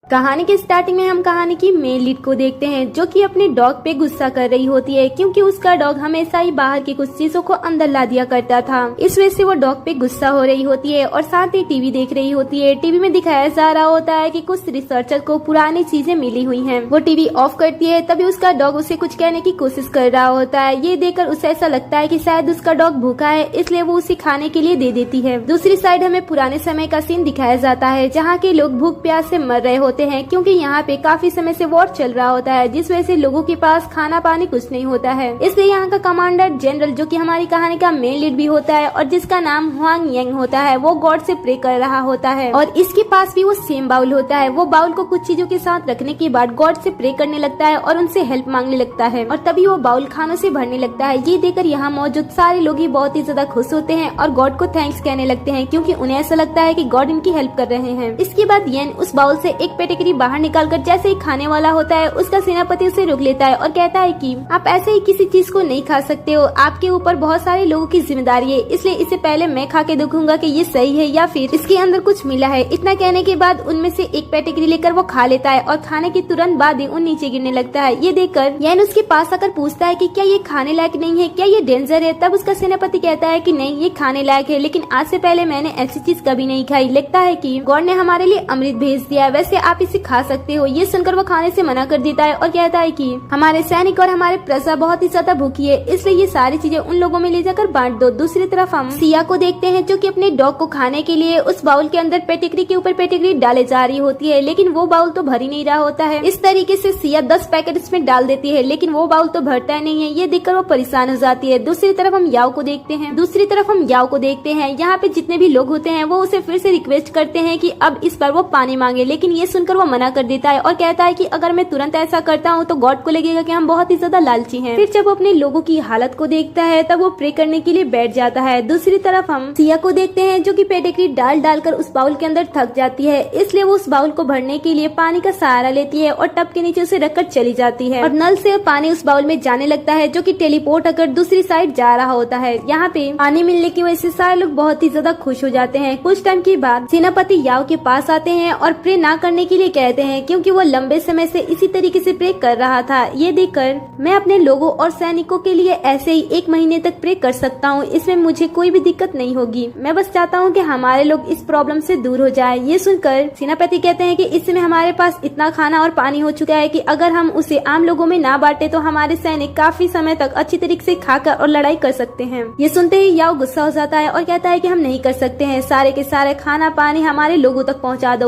कहानी के स्टार्टिंग में हम कहानी की मेन लीड को देखते हैं, जो कि अपने डॉग पे गुस्सा कर रही होती है क्योंकि उसका डॉग हमेशा ही बाहर की कुछ चीजों को अंदर ला दिया करता था। इस वजह से वो डॉग पे गुस्सा हो रही होती है और साथ ही टीवी देख रही होती है। टीवी में दिखाया जा रहा होता है कि कुछ रिसर्चर को पुरानी चीजें मिली हुई हैं। वो टीवी ऑफ करती है, तभी उसका डॉग उसे कुछ कहने की कोशिश कर रहा होता है। ये देखकर उसे ऐसा लगता है कि शायद उसका डॉग भूखा है, इसलिए वो उसे खाने के लिए दे देती है। दूसरी साइड हमें पुराने समय का सीन दिखाया जाता है, जहाँ के लोग भूख प्यास से मर रहे होते हैं क्योंकि यहाँ पे काफी समय से वॉर चल रहा होता है, जिस वजह से लोगों के पास खाना पानी कुछ नहीं होता है। इसलिए यहाँ का कमांडर जनरल, जो कि हमारी कहानी का मेन लीड भी होता है और जिसका नाम हुआंग यांग होता है, वो गॉड से प्रे कर रहा होता है और इसके पास भी वो सेम बाउल होता है। वो बाउल को कुछ चीजों के साथ रखने के बाद गॉड से प्रे करने लगता है और उनसे हेल्प मांगने लगता है और तभी वो बाउल खानों से भरने लगता है। ये देखकर यहाँ मौजूद सारे लोग ही बहुत ही ज्यादा खुश होते हैं और गॉड को थैंक्स कहने लगते हैं क्योंकि उन्हें ऐसा लगता है कि गॉड इनकी हेल्प कर रहे हैं। इसके बाद येन उस बाउल से एक पेटिकरी बाहर निकालकर जैसे ही खाने वाला होता है, उसका सेनापति उसे रोक लेता है और कहता है कि आप ऐसे ही किसी चीज को नहीं खा सकते हो, आपके ऊपर बहुत सारे लोगों की जिम्मेदारी है, इसलिए इससे पहले मैं खा के देखूंगा कि ये सही है या फिर इसके अंदर कुछ मिला है। इतना कहने के बाद उनमें से एक पेटिकरी लेकर वो खा लेता है और खाने के तुरंत बाद ही उन नीचे गिरने लगता है। ये देखकर येन उसके पास आकर पूछता है कि क्या ये खाने लायक नहीं है, क्या ये डेंजर है? तब उसका सेनापति कहता है कि नहीं, ये खाने लायक है, लेकिन आज से पहले मैंने ऐसी चीज कभी नहीं खाई। लगता है कि गॉड ने हमारे लिए अमृत भेज दिया है, वैसे आप इसे खा सकते हो। ये सुनकर वो खाने से मना कर देता है और कहता है कि हमारे सैनिक और हमारे प्रजा बहुत ही ज्यादा भूखी है, इसलिए ये सारी चीजें उन लोगों में ले जाकर बांट दो। दूसरी तरफ हम सिया को देखते हैं, जो कि अपने डॉग को खाने के लिए उस बाउल के अंदर पेटिकरी के ऊपर पेटिकरी डाले जा रही होती है, लेकिन वो बाउल तो भर ही नहीं रहा होता है। इस तरीके से सिया 10 पैकेट इसमें डाल देती है, लेकिन वो बाउल तो भरता ही नहीं है। ये देखकर वो परेशान हो जाती है। दूसरी तरफ हम याओ को देखते हैं। यहाँ पे जितने भी लोग होते हैं वो उसे फिर से रिक्वेस्ट करते हैं कि अब इस बार वो पानी मांगे, लेकिन ये सुनकर वो मना कर देता है और कहता है कि अगर मैं तुरंत ऐसा करता हूँ तो गॉड को लगेगा कि हम बहुत ही ज्यादा लालची हैं। फिर जब वो अपने लोगों की हालत को देखता है तब वो प्रे करने के लिए बैठ जाता है। दूसरी तरफ हम सिया को देखते हैं, जो कि पेटिकरी डालकर उस बाउल के अंदर थक जाती है, इसलिए वो उस बाउल को भरने के लिए पानी का सहारा लेती है और टब के नीचे उसे रखकर चली जाती है और नल से पानी उस बाउल में जाने लगता है, जो कि टेलीपोर्ट होकर दूसरी साइड जा रहा होता है। यहाँ पे पानी मिलने की वजह से सारे लोग बहुत ही ज्यादा खुश हो जाते हैं। कुछ टाइम के बाद सेनापति याओ के पास आते हैं और प्रे ना करने के लिए कहते हैं, क्योंकि वो लंबे समय से इसी तरीके से प्रे कर रहा था। ये देखकर मैं अपने लोगों और सैनिकों के लिए ऐसे ही 1 महीने तक प्रे कर सकता हूँ, इसमें मुझे कोई भी दिक्कत नहीं होगी। मैं बस चाहता हूँ कि हमारे लोग इस प्रॉब्लम से दूर हो जाए। ये सुनकर सेनापति कहते हैं कि इस समय हमारे पास इतना खाना और पानी हो चुका है कि अगर हम उसे आम लोगों में ना बांटे तो हमारे सैनिक काफी समय तक अच्छी तरीके से खाकर और लड़ाई कर सकते हैं। ये सुनते ही याओ गुस्सा हो जाता है और कहता है कि हम नहीं कर सकते हैं, सारे के सारे खाना पानी हमारे लोगों तक पहुँचा दो।